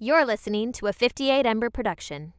You're listening to a 58 Ember production.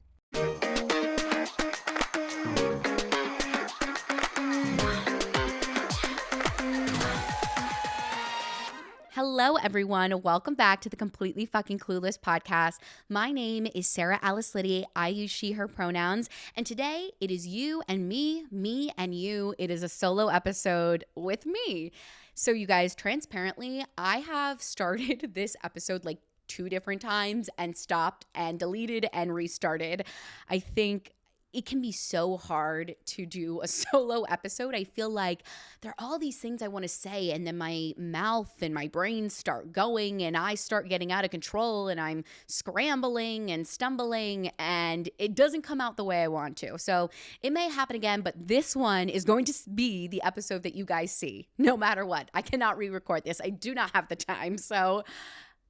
Hello, everyone. Welcome back to the Completely Fucking Clueless podcast. My name is Sarah Alice Liddy. I use she, her pronouns. And today it is you and me and you. It is a solo episode with me. So you guys, transparently, I have started this episode like 2 different times and stopped and deleted and restarted. I think it can be so hard to do a solo episode. I feel like there are all these things I want to say, and then my mouth and my brain start going, and I start getting out of control, and I'm scrambling and stumbling, and it doesn't come out the way I want to. So it may happen again, but this one is going to be the episode that you guys see, no matter what. I cannot re-record this. I do not have the time. So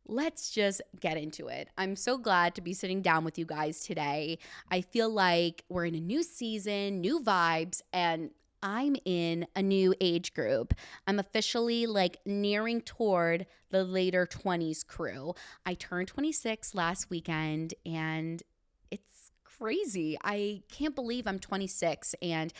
let's just get into it. I'm so glad to be sitting down with you guys today. I feel like we're in a new season, new vibes, and I'm in a new age group. I'm officially like nearing toward the later 20s crew. I turned 26 last weekend, and it's crazy. I can't believe I'm 26, and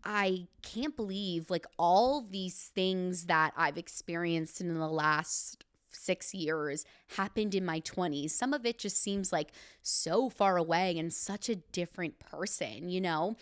I can't believe like all these things that I've experienced in the last 6 years happened in my 20s. Some of it just seems like so far away and such a different person, you know?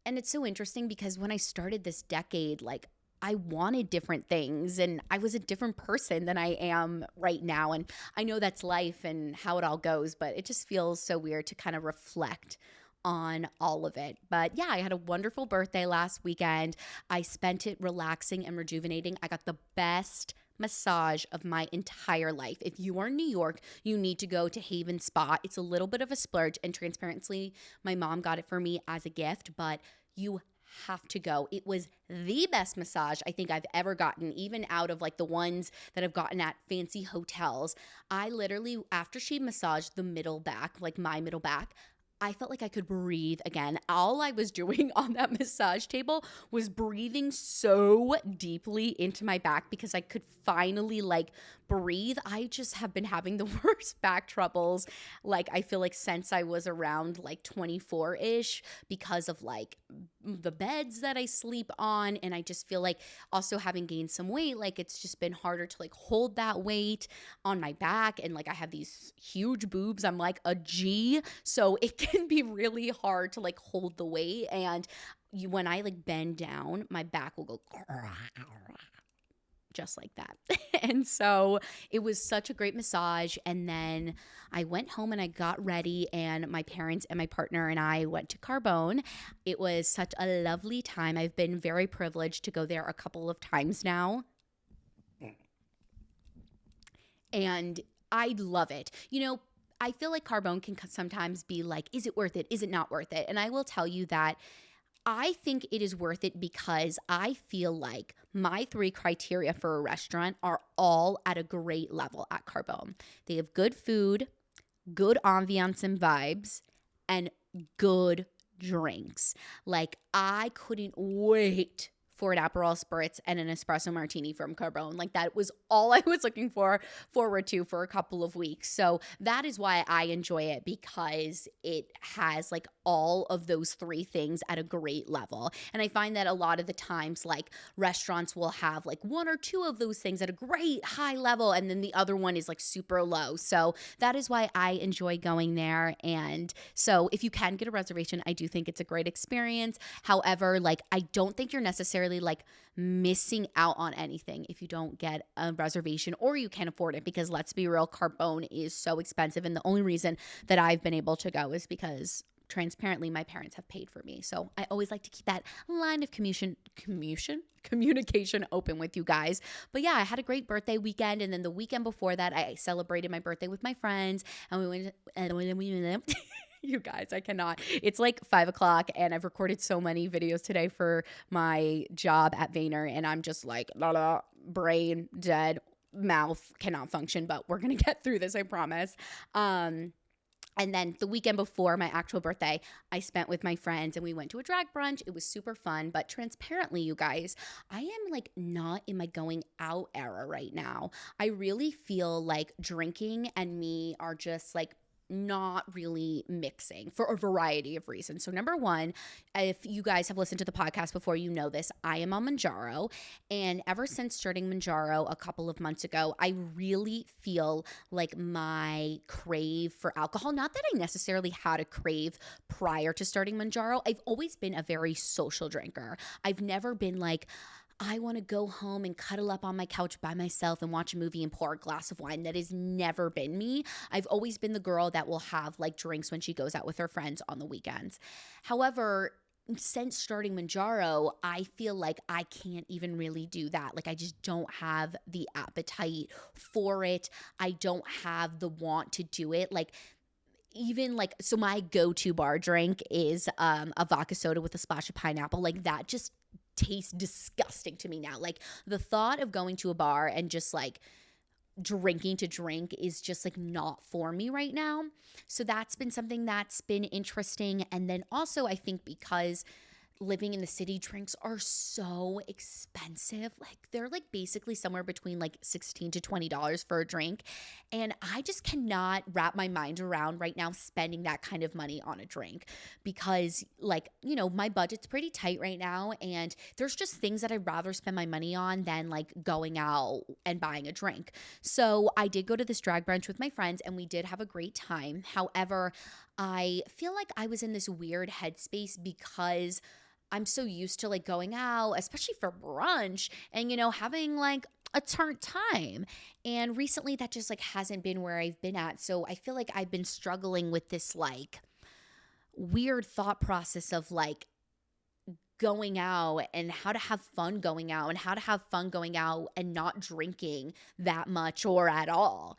And it's so interesting because when I started this decade, like I wanted different things and I was a different person than I am right now. And I know that's life and how it all goes, but it just feels so weird to kind of reflect on all of it. But yeah, I had a wonderful birthday last weekend. I spent it relaxing and rejuvenating. I got the best massage of my entire life. If you are in New York, you need to go to Haven Spa. It's a little bit of a splurge, and transparently, my mom got it for me as a gift, but you have to go. It was the best massage I think I've ever gotten, even out of like the ones that I've gotten at fancy hotels. I literally, after she massaged the middle back, like my middle back, I felt like I could breathe again. All I was doing on that massage table was breathing so deeply into my back because I could finally like breathe. I just have been having the worst back troubles. Like I feel like since I was around like 24-ish because of like the beds that I sleep on. And I just feel like also having gained some weight, like it's just been harder to like hold that weight on my back. And like I have these huge boobs. I'm like a G. So it can be really hard to like hold the weight. And when I like bend down, my back will go just like that. And so it was such a great massage. And then I went home and I got ready, and my parents and my partner and I went to Carbone. It was such a lovely time. I've been very privileged to go there a couple of times now. And I love it. You know, I feel like Carbone can sometimes be like, is it worth it? Is it not worth it? And I will tell you that I think it is worth it because I feel like my 3 criteria for a restaurant are all at a great level at Carbone. They have good food, good ambiance and vibes, and good drinks. Like I couldn't wait for an Aperol Spritz and an espresso martini from Carbone. Like that was all I was looking forward to for a couple of weeks. So that is why I enjoy it, because it has like all of those 3 things at a great level. And I find that a lot of the times like restaurants will have like 1 or 2 of those things at a great high level, and then the other one is like super low. So that is why I enjoy going there. And so if you can get a reservation, I do think it's a great experience. However, like I don't think you're necessarily like missing out on anything if you don't get a reservation or you can't afford it, because let's be real, Carbone is so expensive. And the only reason that I've been able to go is because transparently my parents have paid for me. So I always like to keep that line of communication open with you guys. But yeah, I had a great birthday weekend, and then the weekend before that I celebrated my birthday with my friends, and we went you guys, I cannot. It's like 5 o'clock and I've recorded so many videos today for my job at Vayner, and I'm just like, brain dead, mouth cannot function, but we're going to get through this, I promise. And then the weekend before my actual birthday, I spent with my friends and we went to a drag brunch. It was super fun. But transparently, you guys, I am like not in my going out era right now. I really feel like drinking and me are just like not really mixing for a variety of reasons. So number one, if you guys have listened to the podcast before, you know this, I am on Manjaro. And ever since starting Manjaro a couple of months ago, I really feel like my crave for alcohol, not that I necessarily had a crave prior to starting Manjaro. I've always been a very social drinker. I've never been like, I want to go home and cuddle up on my couch by myself and watch a movie and pour a glass of wine. That has never been me. I've always been the girl that will have like drinks when she goes out with her friends on the weekends. However, since starting Manjaro, I feel like I can't even really do that. Like I just don't have the appetite for it. I don't have the want to do it. Like even like, so my go-to bar drink is a vodka soda with a splash of pineapple. Like that just tastes disgusting to me now. Like the thought of going to a bar and just like drinking to drink is just like not for me right now. So that's been something that's been interesting. And then also I think because living in the city, drinks are so expensive. Like they're like basically somewhere between like $16 to $20 for a drink. And I just cannot wrap my mind around right now spending that kind of money on a drink because like, you know, my budget's pretty tight right now. And there's just things that I'd rather spend my money on than like going out and buying a drink. So I did go to this drag brunch with my friends and we did have a great time. However, I feel like I was in this weird headspace because I'm so used to like going out, especially for brunch and, you know, having like a turn time. And recently that just like hasn't been where I've been at. So I feel like I've been struggling with this like weird thought process of like going out and how to have fun going out and how to have fun going out and not drinking that much or at all.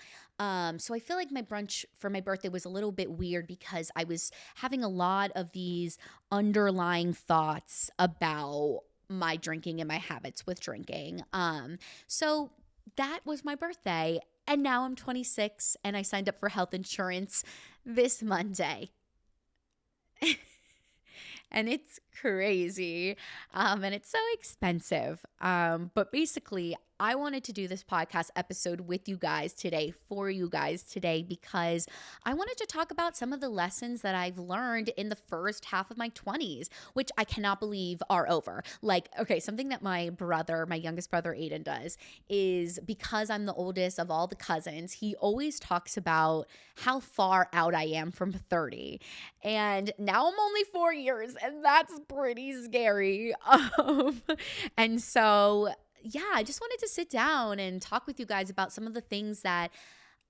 So I feel like my brunch for my birthday was a little bit weird because I was having a lot of these underlying thoughts about my drinking and my habits with drinking. So that was my birthday. And now I'm 26 and I signed up for health insurance this Monday. And it's crazy and it's so expensive. But basically, I wanted to do this podcast episode with you guys today, for you guys today, because I wanted to talk about some of the lessons that I've learned in the first half of my 20s, which I cannot believe are over. Like, okay, something that my brother, my youngest brother Aiden, does is because I'm the oldest of all the cousins, he always talks about how far out I am from 30. And now I'm only 4 years, and that's pretty scary. And so yeah, I just wanted to sit down and talk with you guys about some of the things that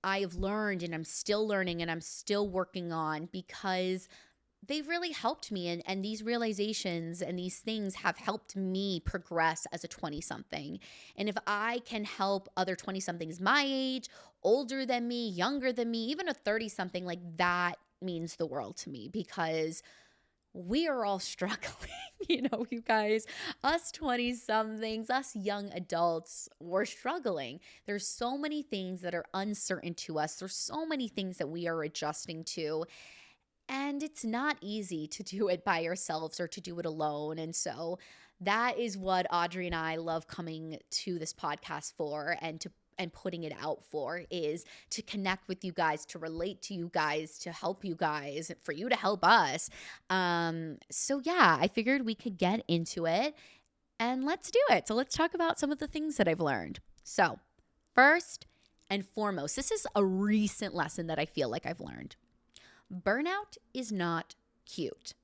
I have learned and I'm still learning and I'm still working on because they've really helped me. And these realizations and these things have helped me progress as a 20-something. And if I can help other 20-somethings my age, older than me, younger than me, even a 30-something, like that means the world to me because we are all struggling, you know, you guys, us 20-somethings, us young adults, we're struggling. There's so many things that are uncertain to us. There's so many things that we are adjusting to. And it's not easy to do it by ourselves or to do it alone. And so that is what Audrey and I love coming to this podcast for and putting it out for is to connect with you guys, to relate to you guys, to help you guys, for you to help us. So yeah, I figured we could get into it and let's do it. So let's talk about some of the things that I've learned. So first and foremost, this is a recent lesson that I feel like I've learned. Burnout is not cute.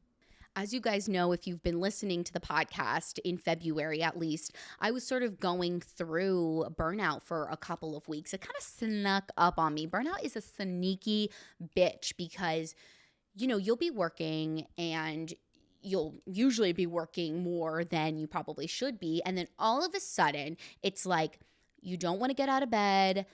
As you guys know, if you've been listening to the podcast in February at least, I was sort of going through burnout for a couple of weeks. It kind of snuck up on me. Burnout is a sneaky bitch because, you know, you'll be working and you'll usually be working more than you probably should be. And then all of a sudden, it's like you don't want to get out of bed.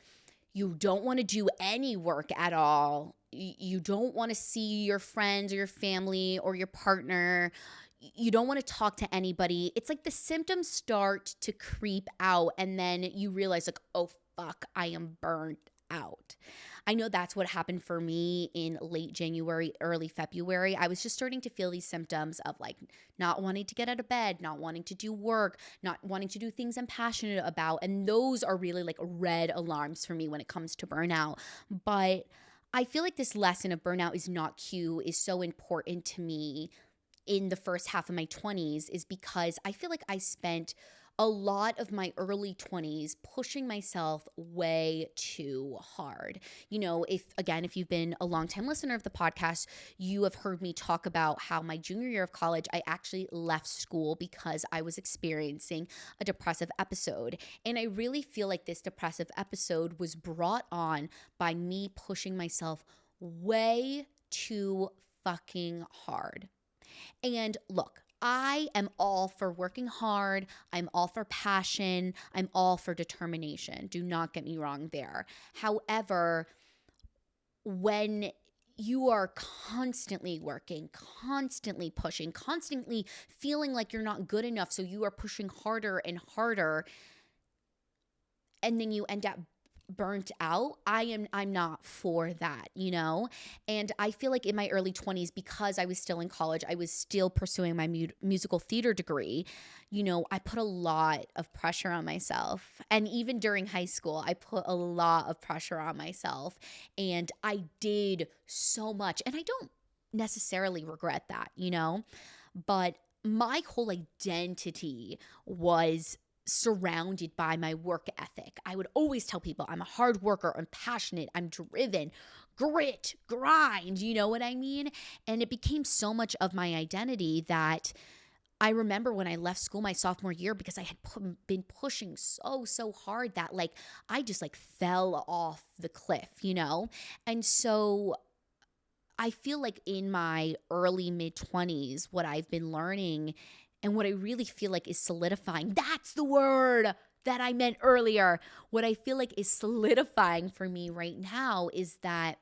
You don't want to do any work at all. You don't want to see your friends or your family or your partner. You don't want to talk to anybody. It's like the symptoms start to creep out and then you realize like, oh, fuck, I am burnt out. I know that's what happened for me in late January, early February. I was just starting to feel these symptoms of like not wanting to get out of bed, not wanting to do work, not wanting to do things I'm passionate about. And those are really like red alarms for me when it comes to burnout. But I feel like this lesson of burnout is not cute is so important to me in the first half of my 20s is because I feel like I spent a lot of my early 20s pushing myself way too hard. You know, if you've been a longtime listener of the podcast, you have heard me talk about how my junior year of college, I actually left school because I was experiencing a depressive episode. And I really feel like this depressive episode was brought on by me pushing myself way too fucking hard. And look, I am all for working hard. I'm all for passion. I'm all for determination. Do not get me wrong there. However, when you are constantly working, constantly pushing, constantly feeling like you're not good enough, so you are pushing harder and harder, and then you end up burnt out, I'm not for that, you know? And I feel like in my early 20s, because I was still in college, I was still pursuing my musical theater degree, you know, I put a lot of pressure on myself. And even during high school, I put a lot of pressure on myself. And I did so much. And I don't necessarily regret that, you know? But my whole identity was surrounded by my work ethic. I would always tell people I'm a hard worker, I'm passionate, I'm driven, grit, grind, you know what I mean? And it became so much of my identity that I remember when I left school my sophomore year, because I had been pushing so hard that like I just like fell off the cliff, you know? And so I feel like in my early mid 20s, what I've been learning and what I really feel like is solidifying, that's the word that I meant earlier. What I feel like is solidifying for me right now is that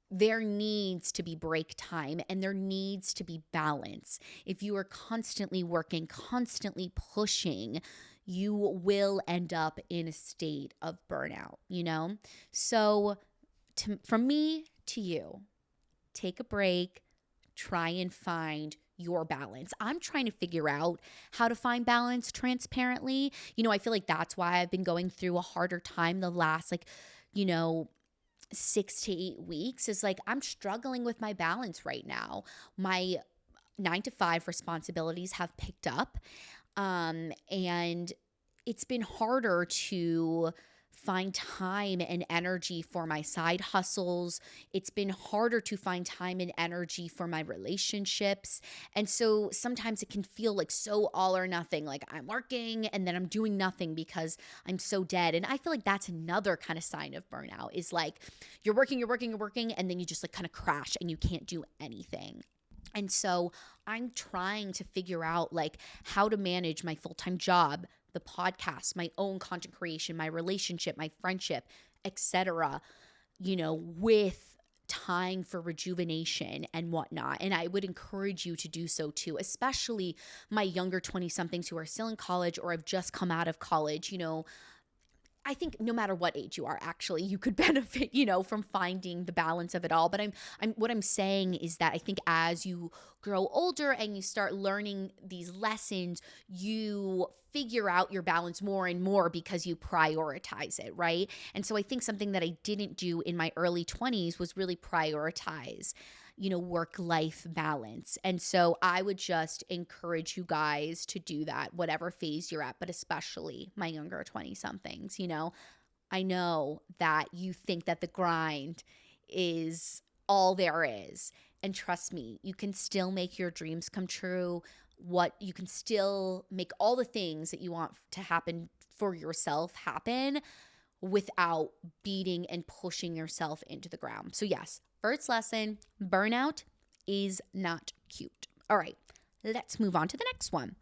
there needs to be break time and there needs to be balance. If you are constantly working, constantly pushing, you will end up in a state of burnout, you know? So from me to you, take a break, try and find your balance. I'm trying to figure out how to find balance transparently. You know, I feel like that's why I've been going through a harder time the last 6 to 8 weeks is like I'm struggling with my balance right now. My 9 to 5 responsibilities have picked up, and it's been harder to find time and energy for my side hustles. It's been harder to find time and energy for my relationships. And so sometimes it can feel like so all or nothing, like I'm working and then I'm doing nothing because I'm so dead. And I feel like that's another kind of sign of burnout is like you're working, and then you just like kind of crash and you can't do anything. And so I'm trying to figure out like how to manage my full-time job, the podcast, my own content creation, my relationship, my friendship, etc., you know, with time for rejuvenation and whatnot. And I would encourage you to do so too, especially my younger 20-somethings who are still in college or have just come out of college. You know, I think no matter what age you are, actually, you could benefit, you know, from finding the balance of it all. But what I'm saying is that I think as you grow older and you start learning these lessons, you figure out your balance more and more because you prioritize it, right? And so I think something that I didn't do in my early 20s was really prioritize, you know, work-life balance. And so I would just encourage you guys to do that, whatever phase you're at, but especially my younger 20-somethings, you know. I know that you think that the grind is all there is. And trust me, you can still make your dreams come true. You can still make all the things that you want to happen for yourself happen without beating and pushing yourself into the ground. So yes, first lesson, burnout is not cute. All right, let's move on to the next one.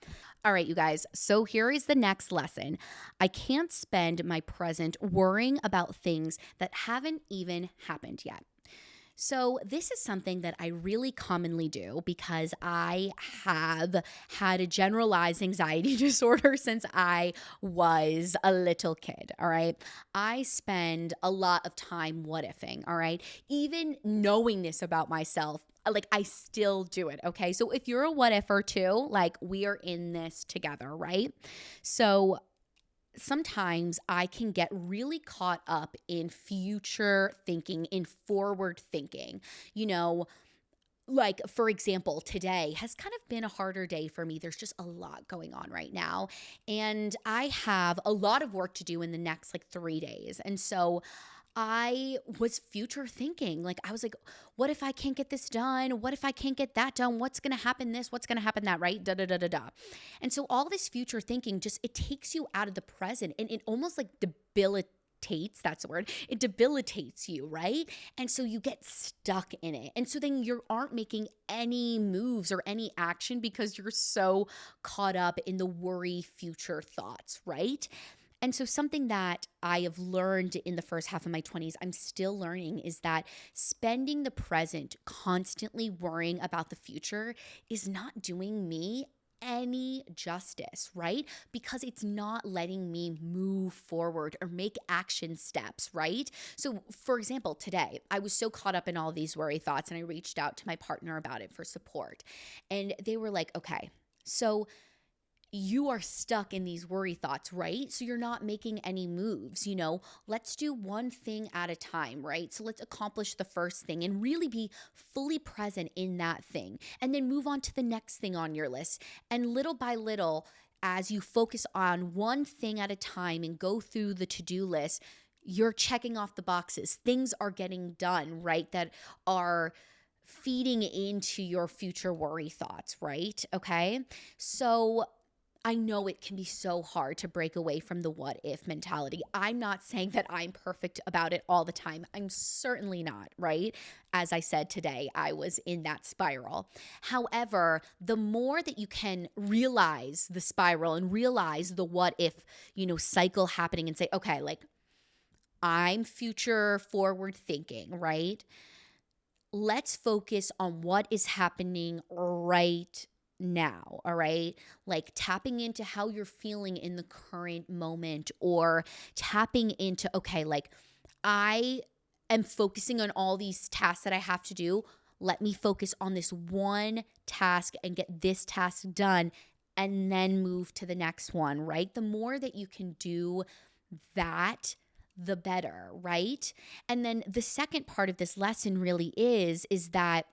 All right, you guys, so here is the next lesson. I can't spend my present worrying about things that haven't even happened yet. So, this is something that I really commonly do because I have had a generalized anxiety disorder since I was a little kid. All right. I spend a lot of time what ifing. All right. Even knowing this about myself, like I still do it. Okay. So, if you're a what ifer too, like we are in this together. Right. So, sometimes I can get really caught up in future thinking, in forward thinking. You know, like for example, today has kind of been a harder day for me. There's just a lot going on right now. And I have a lot of work to do in the next like 3 days. And so I was future thinking. Like, I was like, what if I can't get this done? What if I can't get that done? What's going to happen this? What's going to happen that, right? Da, da, da, da, da. And so all this future thinking just, it takes you out of the present and it almost like debilitates, that's the word, it debilitates you, right? And so you get stuck in it. And so then you aren't making any moves or any action because you're so caught up in the worry future thoughts, right? And so, something that I have learned in the first half of my 20s, I'm still learning, is that spending the present constantly worrying about the future is not doing me any justice, right? Because it's not letting me move forward or make action steps, right? So, for example, today, I was so caught up in all these worry thoughts and I reached out to my partner about it for support. And they were like, okay, so you are stuck in these worry thoughts, right? So you're not making any moves, let's do one thing at a time, right? So let's accomplish the first thing and really be fully present in that thing and then move on to the next thing on your list. And little by little, as you focus on one thing at a time and go through the to-do list, you're checking off the boxes. Things are getting done, right? That are feeding into your future worry thoughts, right? Okay. So I know it can be so hard to break away from the what if mentality. I'm not saying that I'm perfect about it all the time. I'm certainly not, right? As I said today, I was in that spiral. However, the more that you can realize the spiral and realize the what if, cycle happening and say, okay, like I'm future forward thinking, right? Let's focus on what is happening right now, all right? Like tapping into how you're feeling in the current moment or tapping into, okay, like I am focusing on all these tasks that I have to do. Let me focus on this one task and get this task done and then move to the next one, right? The more that you can do that, the better, right? And then the second part of this lesson really is that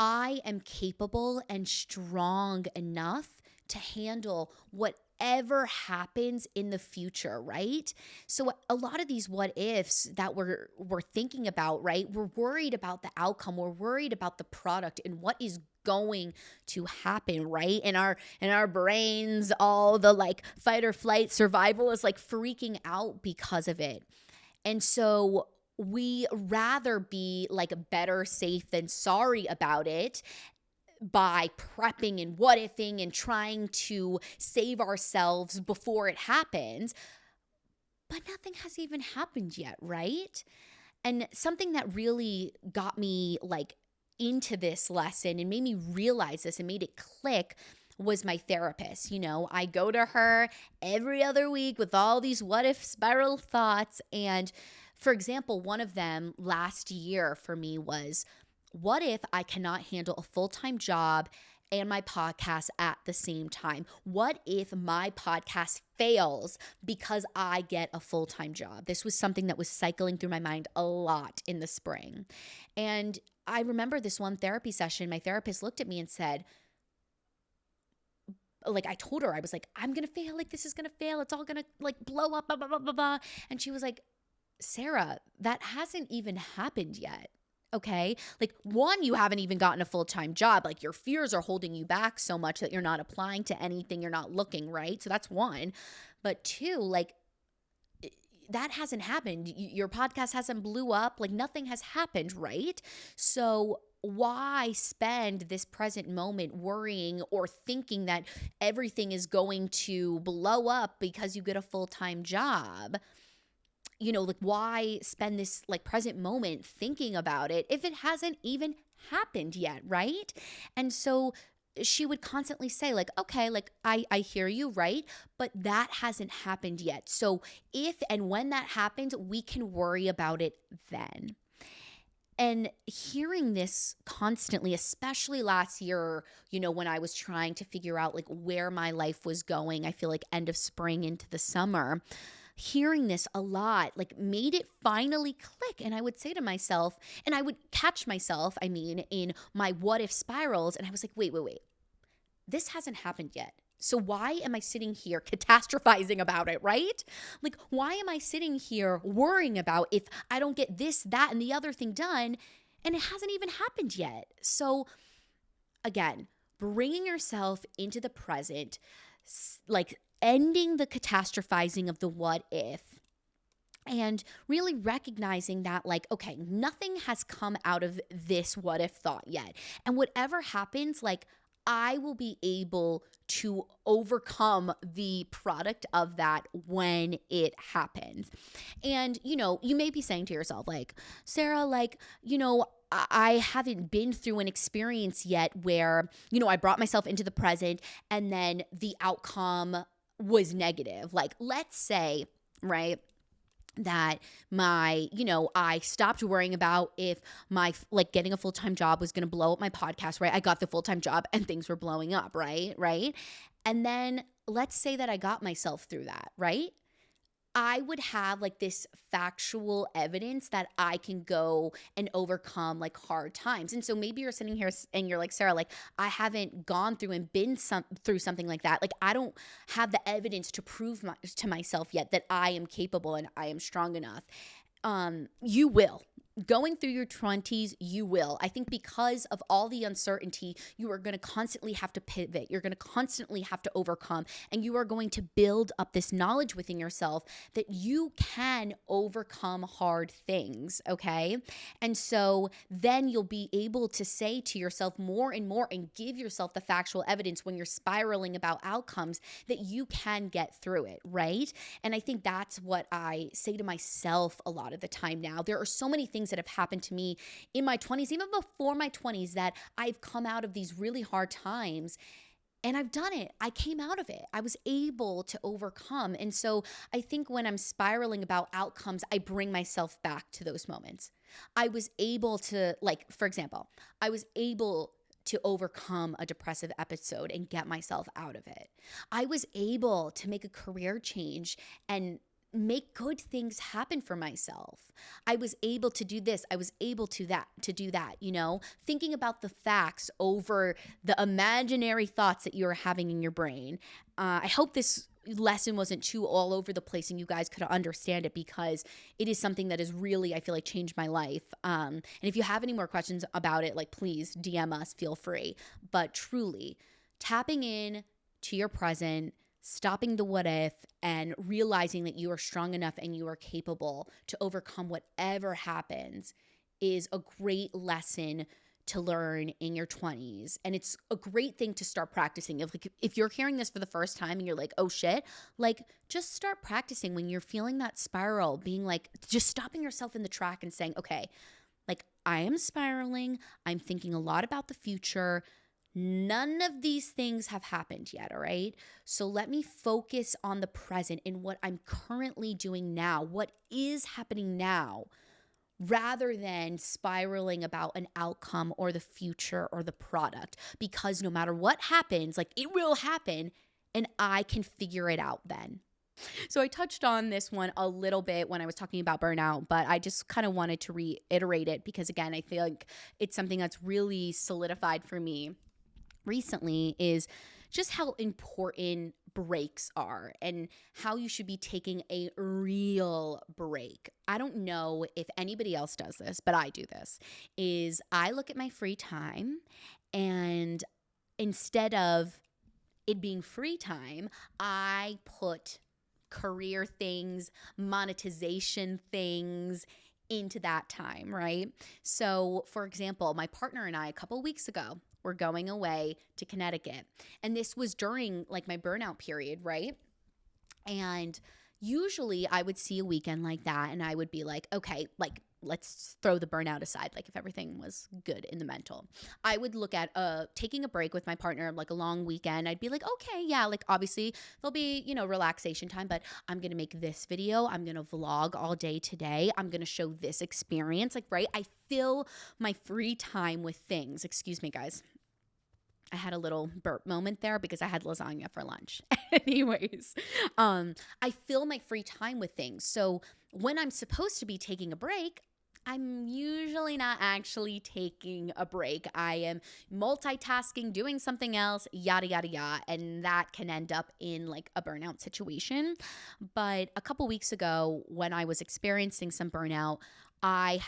I am capable and strong enough to handle whatever happens in the future, right? So a lot of these what ifs that we're thinking about, right? We're worried about the outcome, we're worried about the product and what is going to happen, right? In our brains, all the like fight or flight survival is like freaking out because of it. And so we rather be like better safe than sorry about it by prepping and what ifing and trying to save ourselves before it happens. But nothing has even happened yet, right? And something that really got me like into this lesson and made me realize this and made it click was my therapist. I go to her every other week with all these what if spiral thoughts. And for example, one of them last year for me was, what if I cannot handle a full-time job and my podcast at the same time? What if my podcast fails because I get a full-time job? This was something that was cycling through my mind a lot in the spring. And I remember this one therapy session, my therapist looked at me and said, like I told her, I was like, I'm going to fail. Like this is going to fail. It's all going to like blow up, blah, blah, blah, blah, blah. And she was like, Sarah, that hasn't even happened yet. Okay. Like one, you haven't even gotten a full-time job. Like your fears are holding you back so much that you're not applying to anything. You're not looking, right? So that's one. But two, like that hasn't happened. Your podcast hasn't blew up. Like nothing has happened, right? So why spend this present moment worrying or thinking that everything is going to blow up because you get a full-time job? like why spend this like present moment thinking about it if it hasn't even happened yet, right? And so she would constantly say like, okay, like I hear you, right? But that hasn't happened yet. So if and when that happens, we can worry about it then. And hearing this constantly, especially last year, when I was trying to figure out like where my life was going, I feel like end of spring into the summer, hearing this a lot, like made it finally click. And I would say to myself, and I would catch myself, in my what if spirals. And I was like, wait, this hasn't happened yet. So why am I sitting here catastrophizing about it, right? Like, why am I sitting here worrying about if I don't get this, that, and the other thing done, and it hasn't even happened yet? So again, bringing yourself into the present, like ending the catastrophizing of the what if, and really recognizing that, like, okay, nothing has come out of this what if thought yet. And whatever happens, like, I will be able to overcome the product of that when it happens. And, you may be saying to yourself, like, Sarah, like, I haven't been through an experience yet where, I brought myself into the present and then the outcome was negative. Like, let's say, right, that I stopped worrying about if my like getting a full-time job was going to blow up my podcast, right? I got the full-time job and things were blowing up, right? And then let's say that I got myself through that, right? I would have like this factual evidence that I can go and overcome like hard times. And so maybe you're sitting here and you're like, Sarah, like I haven't gone through and been through something like that. Like I don't have the evidence to prove to myself yet that I am capable and I am strong enough. You will. Going through your 20s, you will. I think because of all the uncertainty, you are going to constantly have to pivot. You're going to constantly have to overcome, and you are going to build up this knowledge within yourself that you can overcome hard things, okay? And so then you'll be able to say to yourself more and more and give yourself the factual evidence when you're spiraling about outcomes that you can get through it, right? And I think that's what I say to myself a lot of the time now. There are so many things that have happened to me in my 20s, even before my 20s, that I've come out of these really hard times and I've done it. I came out of it. I was able to overcome. And so I think when I'm spiraling about outcomes, I bring myself back to those moments. I was able to, like, for example, I was able to overcome a depressive episode and get myself out of it. I was able to make a career change and make good things happen for myself. I was able to do this. I was able to do that, thinking about the facts over the imaginary thoughts that you're having in your brain. I hope this lesson wasn't too all over the place and you guys could understand it, because it is something that has really, I feel like, changed my life. And if you have any more questions about it, like, please DM us, feel free. But truly, tapping in to your present, stopping the what if, and realizing that you are strong enough and you are capable to overcome whatever happens is a great lesson to learn in your 20s. And it's a great thing to start practicing. If you're hearing this for the first time and you're like, oh shit, like just start practicing when you're feeling that spiral, being like, just stopping yourself in the track and saying, okay, like I am spiraling. I'm thinking a lot about the future. None of these things have happened yet, all right? So let me focus on the present and what I'm currently doing now, what is happening now, rather than spiraling about an outcome or the future or the product. Because no matter what happens, like it will happen, and I can figure it out then. So I touched on this one a little bit when I was talking about burnout, but I just kind of wanted to reiterate it because, again, I feel like it's something that's really solidified for me recently, is just how important breaks are and how you should be taking a real break. I don't know if anybody else does this, but I do this, is I look at my free time, and instead of it being free time, I put career things, monetization things into that time, right? So, for example, my partner and I, a couple weeks ago, were going away to Connecticut. And this was during like my burnout period, right? And usually I would see a weekend like that and I would be like, okay, like let's throw the burnout aside. Like if everything was good in the mental, I would look at taking a break with my partner, like a long weekend. I'd be like, okay, yeah, like obviously there'll be, relaxation time, but I'm going to make this video. I'm going to vlog all day today. I'm going to show this experience. Like, right. I fill my free time with things. Excuse me, guys. I had a little burp moment there because I had lasagna for lunch. Anyways, I fill my free time with things. So when I'm supposed to be taking a break, I'm usually not actually taking a break. I am multitasking, doing something else, yada, yada, yada. And that can end up in like a burnout situation. But a couple weeks ago, when I was experiencing some burnout, I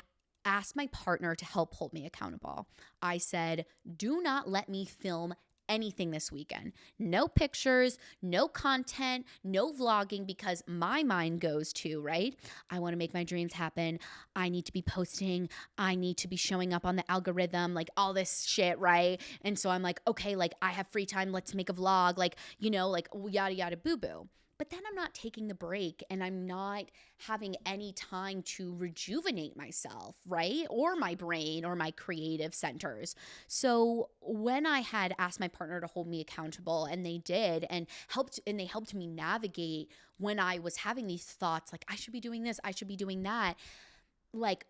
asked my partner to help hold me accountable. I said, do not let me film anything this weekend. No pictures, no content, no vlogging, because my mind goes to, right? I want to make my dreams happen. I need to be posting. I need to be showing up on the algorithm, like all this shit, right? And so I'm like, okay, like I have free time. Let's make a vlog, like, like yada, yada, boo, boo. But then I'm not taking the break and I'm not having any time to rejuvenate myself, right? Or my brain or my creative centers. So when I had asked my partner to hold me accountable, and they did, and they helped me navigate when I was having these thoughts like I should be doing this, I should be doing that, like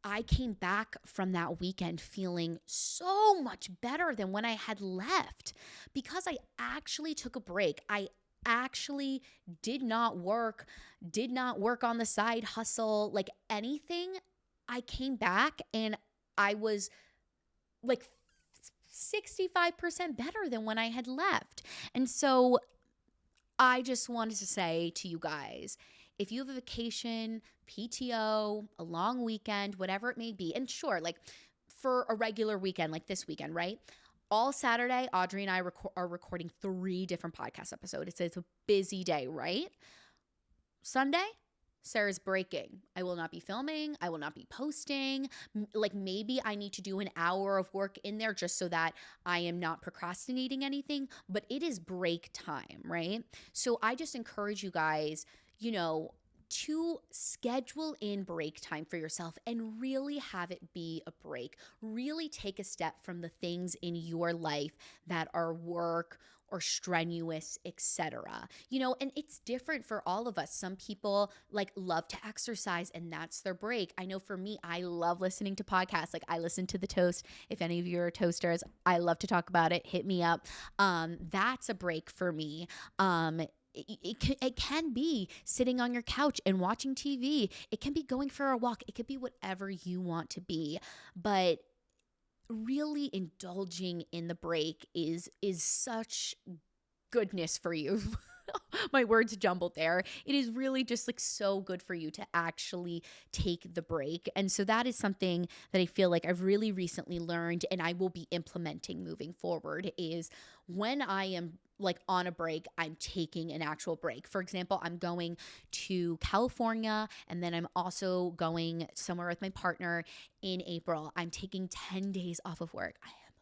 I came back from that weekend feeling so much better than when I had left because I actually took a break. I actually did not work on the side hustle, like anything. I came back and I was like 65% better than when I had left. And so I just wanted to say to you guys, if you have a vacation, PTO, a long weekend, whatever it may be, and sure, like for a regular weekend, like this weekend, right? All Saturday, Audrey and I are recording 3 different podcast episodes. It's a busy day, right? Sunday, Sarah's breaking. I will not be filming. I will not be posting. Like maybe I need to do an hour of work in there just so that I am not procrastinating anything, but it is break time, right? So I just encourage you guys, to schedule in break time for yourself and really have it be a break. Really take a step from the things in your life that are work or strenuous, etc. And it's different for all of us. Some people like love to exercise and that's their break. I know for me, I love listening to podcasts. Like I listen to The Toast. If any of you are toasters, I love to talk about it. Hit me up. That's a break for me. It can be sitting on your couch and watching TV. It can be going for a walk. It could be whatever you want to be. But really indulging in the break is such goodness for you. My words jumbled there. It is really just like so good for you to actually take the break. And so that is something that I feel like I've really recently learned and I will be implementing moving forward is when I am like on a break, I'm taking an actual break. For example, I'm going to California and then I'm also going somewhere with my partner in April. I'm taking 10 days off of work. I am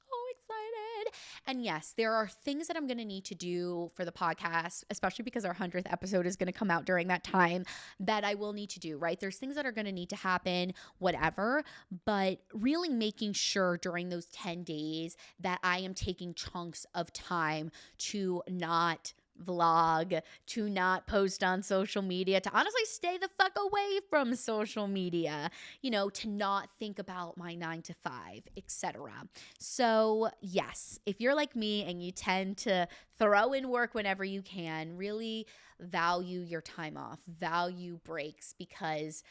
so excited. And yes, there are things that I'm going to need to do for the podcast, especially because our 100th episode is going to come out during that time that I will need to do, right? There's things that are going to need to happen, whatever, but really making sure during those 10 days that I am taking chunks of time to not vlog, to not post on social media, to honestly stay the fuck away from social media, to not think about my 9 to 5, etc. So yes, if you're like me and you tend to throw in work whenever you can, really value your time off, value breaks, because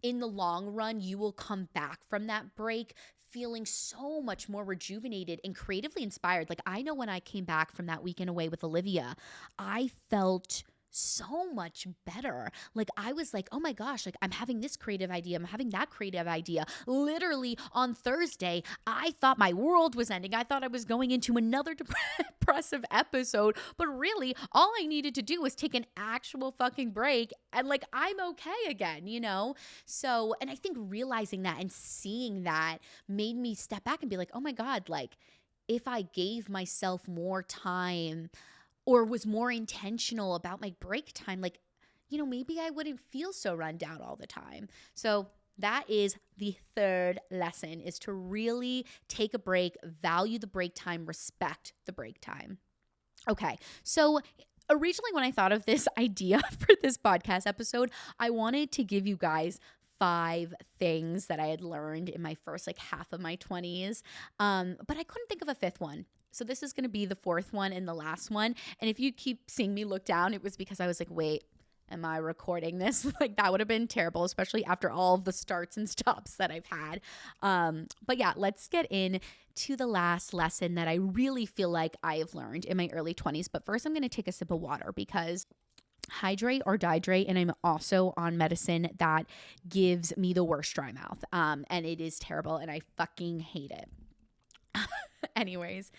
in the long run, you will come back from that break feeling so much more rejuvenated and creatively inspired. Like I know when I came back from that weekend away with Olivia, I felt so much better. Like I was like, oh my gosh, like I'm having this creative idea. I'm having that creative idea. Literally on Thursday, I thought my world was ending. I thought I was going into another depressive episode, but really all I needed to do was take an actual fucking break and like I'm okay again, So, and I think realizing that and seeing that made me step back and be like, oh my God, like if I gave myself more time or was more intentional about my break time, like maybe I wouldn't feel so run down all the time. So that is the third lesson, is to really take a break, value the break time, respect the break time. Okay, so originally when I thought of this idea for this podcast episode, I wanted to give you guys 5 things that I had learned in my first half of my 20s, but I couldn't think of a 5th one. So this is going to be the 4th one and the last one. And if you keep seeing me look down, it was because I was like, wait, am I recording this? That would have been terrible, especially after all of the starts and stops that I've had. But yeah, let's get into the last lesson that I really feel like I have learned in my early 20s. But first, I'm going to take a sip of water because hydrate or dihydrate, and I'm also on medicine that gives me the worst dry mouth. And it is terrible, and I fucking hate it. Anyways,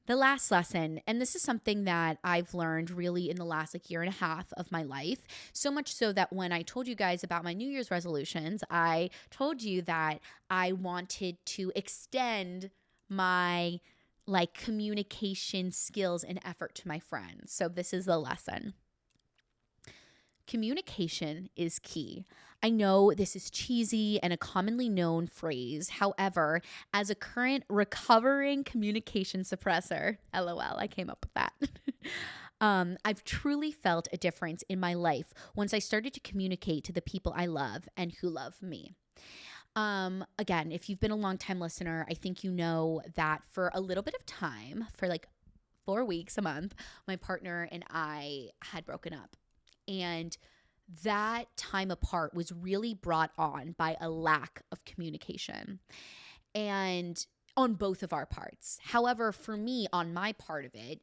the last lesson, and this is something that I've learned really in the last year and a half of my life, so much so that when I told you guys about my New Year's resolutions, I told you that I wanted to extend my communication skills and effort to my friends. So this is the lesson. Communication is key. I know this is cheesy and a commonly known phrase. However, as a current recovering communication suppressor, LOL, I came up with that. I've truly felt a difference in my life once I started to communicate to the people I love and who love me. Again, if you've been a longtime listener, I think you know that for a little bit of time, for 4 weeks, a month, my partner and I had broken up. And that time apart was really brought on by a lack of communication, and on both of our parts. However, for me, on my part of it,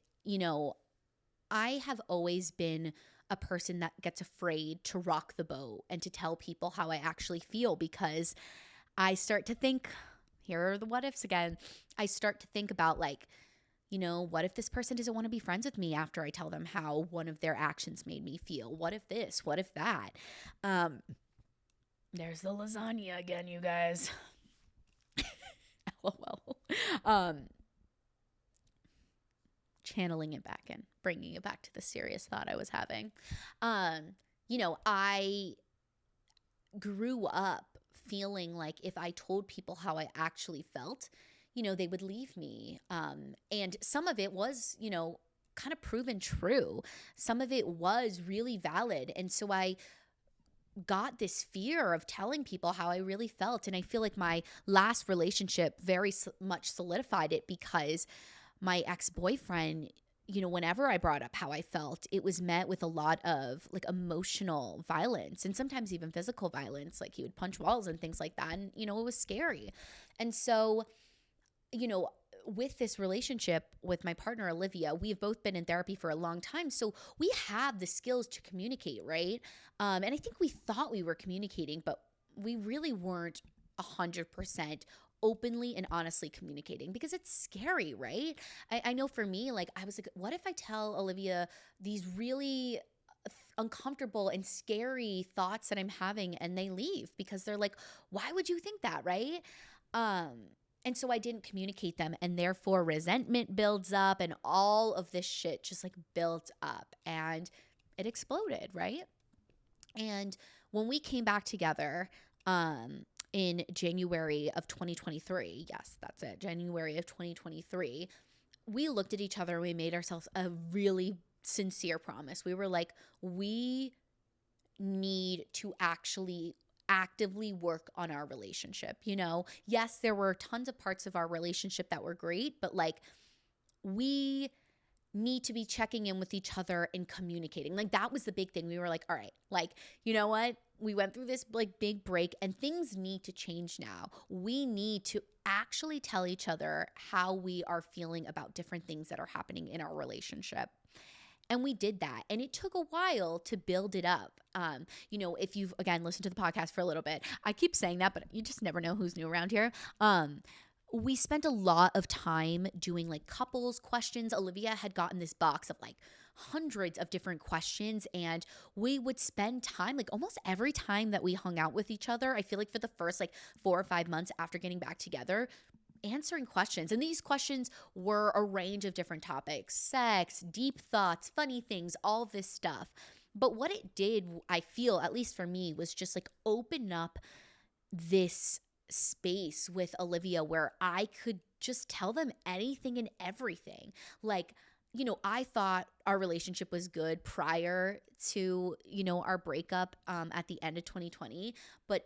I have always been a person that gets afraid to rock the boat and to tell people how I actually feel, because I start to think, here are the what ifs again. I start to think about what if this person doesn't want to be friends with me after I tell them how one of their actions made me feel? What if this? What if that? There's the lasagna again, you guys. LOL. Channeling it back in, bringing it back to the serious thought I was having. I grew up feeling like if I told people how I actually felt, they would leave me. And some of it was, kind of proven true. Some of it was really valid. And so I got this fear of telling people how I really felt. And I feel like my last relationship very much solidified it, because my ex-boyfriend, whenever I brought up how I felt, it was met with a lot of emotional violence and sometimes even physical violence. He would punch walls and things like that. And, it was scary. And so, with this relationship with my partner, Olivia, we've both been in therapy for a long time. So we have the skills to communicate, right? And I think we thought we were communicating, but we really weren't 100% openly and honestly communicating, because it's scary, right? I know for me, I was like, what if I tell Olivia these really uncomfortable and scary thoughts that I'm having, and they leave because they're like, why would you think that, right? And so I didn't communicate them, and therefore resentment builds up, and all of this shit just built up, and it exploded, right? And when we came back together in January of 2023, yes, that's it, January of 2023, we looked at each other and we made ourselves a really sincere promise. We were like, we need to actually actively work on our relationship. Yes, there were tons of parts of our relationship that were great, but we need to be checking in with each other and communicating. That was the big thing. We were like, all right, you know what? We went through this big break, and things need to change now. We need to actually tell each other how we are feeling about different things that are happening in our relationship. And we did that. And it took a while to build it up. If you've, again, listened to the podcast for a little bit, I keep saying that, but you just never know who's new around here. We spent a lot of time doing couples questions. Olivia had gotten this box of hundreds of different questions, and we would spend time, almost every time that we hung out with each other, I feel for the first 4 or 5 months after getting back together, answering questions. And these questions were a range of different topics: sex, deep thoughts, funny things, all this stuff. But what it did, I feel, at least for me, was just like open up this space with Olivia where I could just tell them anything and everything. Like, I thought our relationship was good prior to, our breakup at the end of 2020. But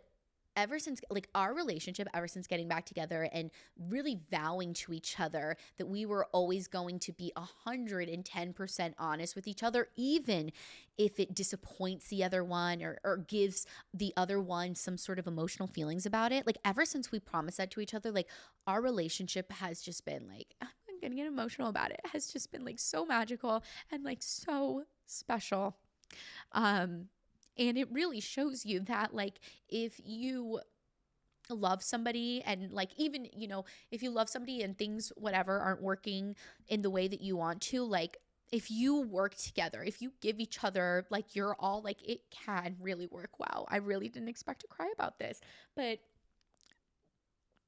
ever since, like, our relationship, ever since getting back together and really vowing to each other that we were always going to be 110% honest with each other, even if it disappoints the other one or gives the other one some sort of emotional feelings about it. Like, ever since we promised that to each other, like, our relationship has just been like, I'm gonna get emotional about it, has just been like so magical and like so special. And it really shows you that, like, if you love somebody and, like, even, if you love somebody and things, whatever, aren't working in the way that you want to, like, if you work together, if you give each other, like, you're all, like, it can really work. Wow. I really didn't expect to cry about this. But,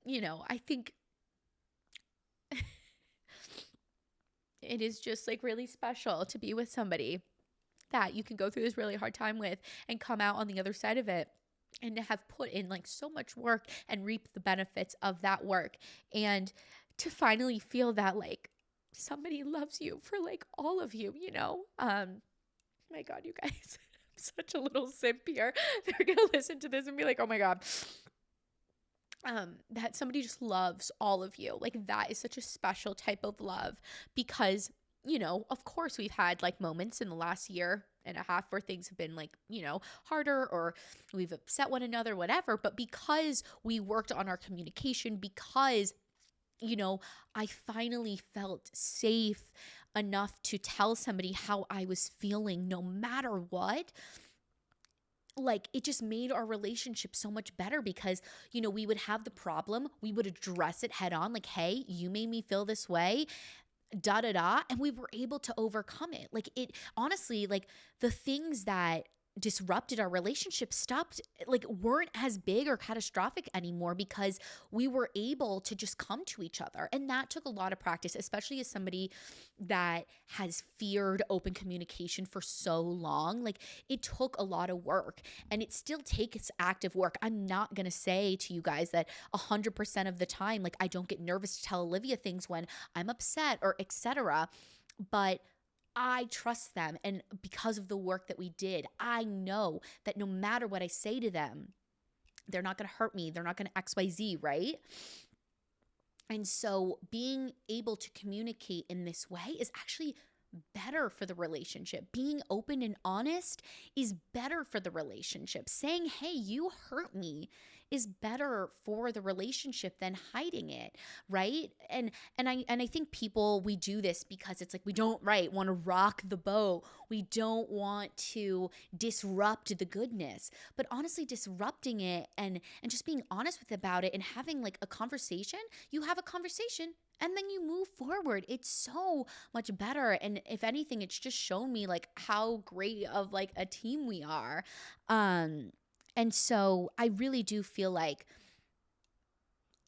I think it is just, like, really special to be with somebody that you can go through this really hard time with and come out on the other side of it and to have put in like so much work and reap the benefits of that work, and to finally feel that like somebody loves you for like all of you, my God, you guys, I'm such a little simp here. They're going to listen to this and be like, oh my God. That somebody just loves all of you. Like, that is such a special type of love because, of course we've had like moments in the last year and a half where things have been like, harder, or we've upset one another, whatever. But because we worked on our communication, because, I finally felt safe enough to tell somebody how I was feeling no matter what, like, it just made our relationship so much better because, we would have the problem, we would address it head on, like, hey, you made me feel this way, da da da, and we were able to overcome it. Like, it honestly, like, the things that disrupted our relationship stopped, like, weren't as big or catastrophic anymore because we were able to just come to each other. And that took a lot of practice, especially as somebody that has feared open communication for so long. Like, it took a lot of work, and it still takes active work. I'm not going to say to you guys that 100% of the time, like, I don't get nervous to tell Olivia things when I'm upset or etc. But I trust them. And because of the work that we did, I know that no matter what I say to them, they're not going to hurt me. They're not going to XYZ, right? And so being able to communicate in this way is actually better for the relationship. Being open and honest is better for the relationship. Saying, hey, you hurt me, is better for the relationship than hiding it, right? And I think people, we do this because it's like we don't want to rock the boat. We don't want to disrupt the goodness. But honestly, disrupting it and just being honest with about it and having like a conversation, you have a conversation and then you move forward. It's so much better. And if anything, it's just shown me like how great of like a team we are. And so I really do feel like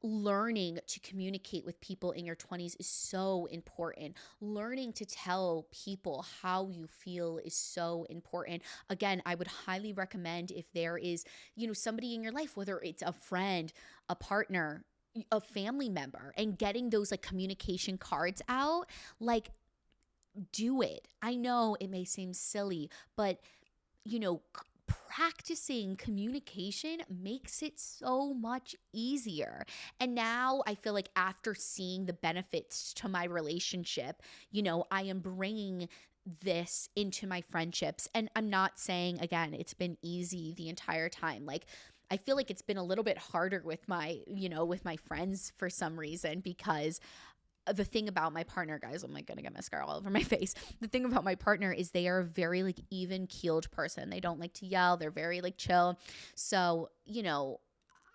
learning to communicate with people in your 20s is so important. Learning to tell people how you feel is so important. Again, I would highly recommend, if there is, somebody in your life, whether it's a friend, a partner, a family member, and getting those like communication cards out, like, do it. I know it may seem silly, but practicing communication makes it so much easier. And now I feel like after seeing the benefits to my relationship, I am bringing this into my friendships. And I'm not saying, again, it's been easy the entire time. Like, I feel like it's been a little bit harder with my, with my friends for some reason, because the thing about my partner, guys, I'm like gonna get mascara all over my face. The thing about my partner is they are a very like even keeled person. They don't like to yell. They're very like chill. So,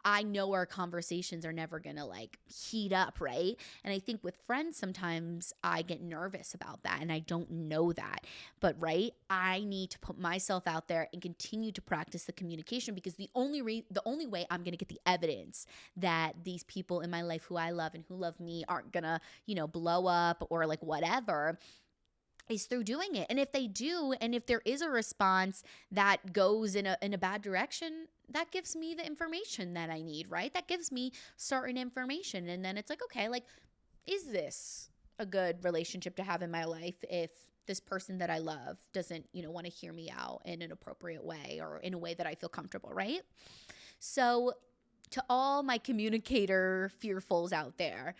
I know our conversations are never gonna like heat up, right? And I think with friends, sometimes I get nervous about that and I don't know that. But right, I need to put myself out there and continue to practice the communication, because the only way I'm gonna get the evidence that these people in my life who I love and who love me aren't gonna, blow up or like whatever, is through doing it. And if they do, and if there is a response that goes in a bad direction, that gives me the information that I need, right? That gives me certain information. And then it's like, okay, like, is this a good relationship to have in my life if this person that I love doesn't, want to hear me out in an appropriate way or in a way that I feel comfortable, right? So to all my communicator fearfuls out there,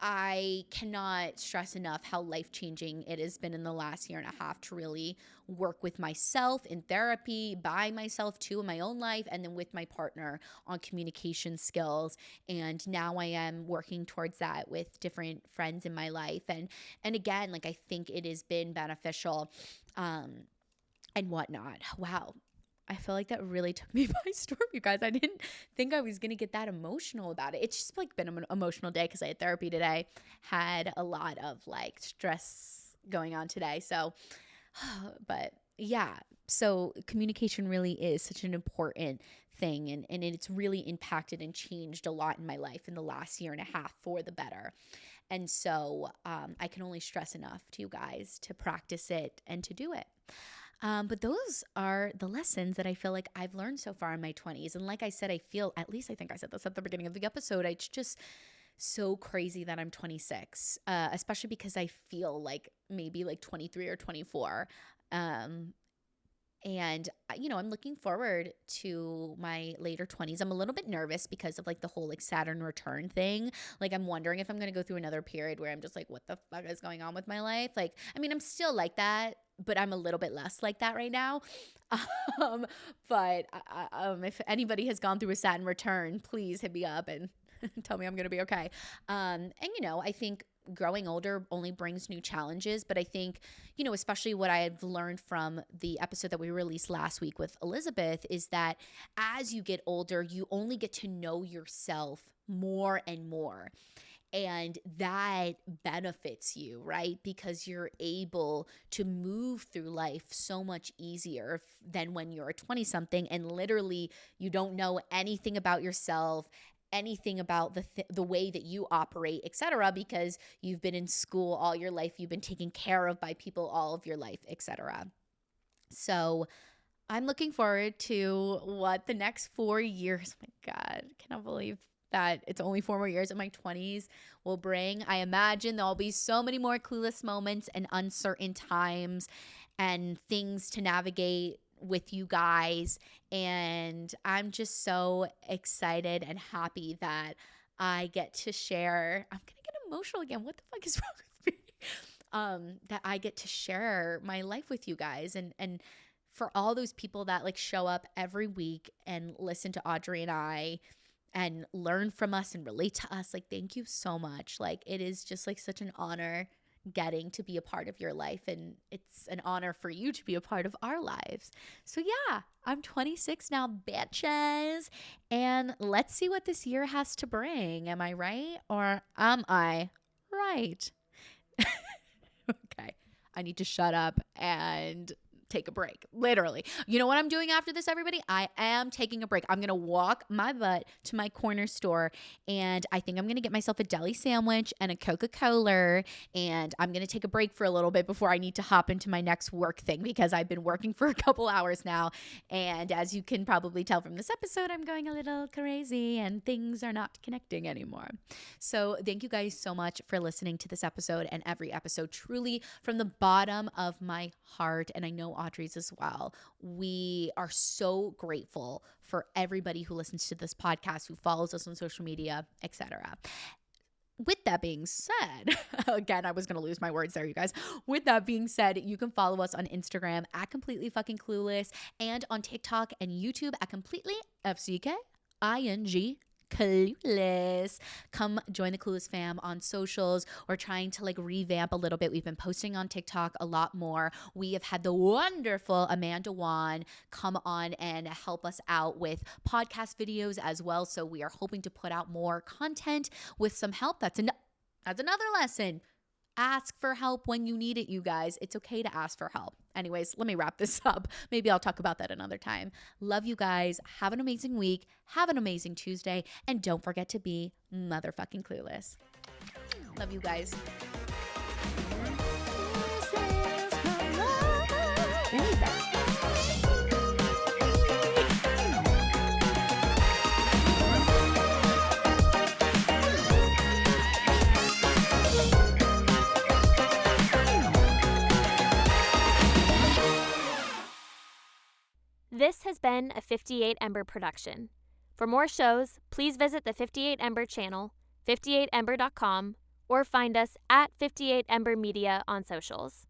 I cannot stress enough how life-changing it has been in the last year and a half to really work with myself in therapy, by myself too in my own life, and then with my partner on communication skills. And now I am working towards that with different friends in my life. And again, like, I think it has been beneficial and whatnot. Wow. I feel like that really took me by storm, you guys. I didn't think I was going to get that emotional about it. It's just like been an emotional day because I had therapy today, had a lot of like stress going on today. So, but yeah, so communication really is such an important thing, and it's really impacted and changed a lot in my life in the last year and a half for the better. And so I can only stress enough to you guys to practice it and to do it. But those are the lessons that I feel like I've learned so far in my 20s. And like I said, I think I said this at the beginning of the episode, it's just so crazy that I'm 26, especially because I feel like maybe like 23 or 24. And, I'm looking forward to my later 20s. I'm a little bit nervous because of like the whole like Saturn return thing. Like, I'm wondering if I'm going to go through another period where I'm just like, what the fuck is going on with my life? Like, I mean, I'm still like that, but I'm a little bit less like that right now. But if anybody has gone through a Saturn return, please hit me up and tell me I'm going to be okay. And, I think growing older only brings new challenges. But I think, especially what I've learned from the episode that we released last week with Elizabeth is that as you get older, you only get to know yourself more and more. And that benefits you, right? Because you're able to move through life so much easier than when you're a 20-something and literally you don't know anything about yourself, anything about the way that you operate, etc., because you've been in school all your life, you've been taken care of by people all of your life, etc. So I'm looking forward to what the next 4 years, oh my God, I cannot believe that it's only 4 more years of my 20s will bring. I imagine there'll be so many more clueless moments and uncertain times and things to navigate with you guys. And I'm just so excited and happy that I get to share. I'm going to get emotional again. What the fuck is wrong with me? That I get to share my life with you guys. And for all those people that like show up every week and listen to Audrey and I and learn from us and relate to us, like, thank you so much. Like, it is just like such an honor getting to be a part of your life, and it's an honor for you to be a part of our lives. So yeah, I'm 26 now, bitches, and let's see what this year has to bring. Am I right, or am I right? Okay, I need to shut up and take a break. Literally. You know what I'm doing after this, everybody? I am taking a break. I'm going to walk my butt to my corner store, and I think I'm going to get myself a deli sandwich and a Coca-Cola, and I'm going to take a break for a little bit before I need to hop into my next work thing because I've been working for a couple hours now, and as you can probably tell from this episode, I'm going a little crazy and things are not connecting anymore. So thank you guys so much for listening to this episode and every episode, truly from the bottom of my heart, and I know Audrey's as well. We are so grateful for everybody who listens to this podcast, who follows us on social media, etc. With that being said, again, I was going to lose my words there, you guys. With that being said, you can follow us on Instagram at Completely Fucking Clueless and on TikTok and YouTube at Completely FCKING Clueless. Come join the Clueless fam on socials. We're trying to like revamp a little bit. We've been posting on TikTok a lot more. We have had the wonderful Amanda Wan come on and help us out with podcast videos as well. So we are hoping to put out more content with some help. That's another lesson. Ask for help when you need it, you guys. It's okay to ask for help. Anyways, let me wrap this up. Maybe I'll talk about that another time. Love you guys. Have an amazing week. Have an amazing Tuesday. And don't forget to be motherfucking clueless. Love you guys. anything. This has been a 58 Ember production. For more shows, please visit the 58 Ember channel, 58ember.com, or find us at 58 Ember Media on socials.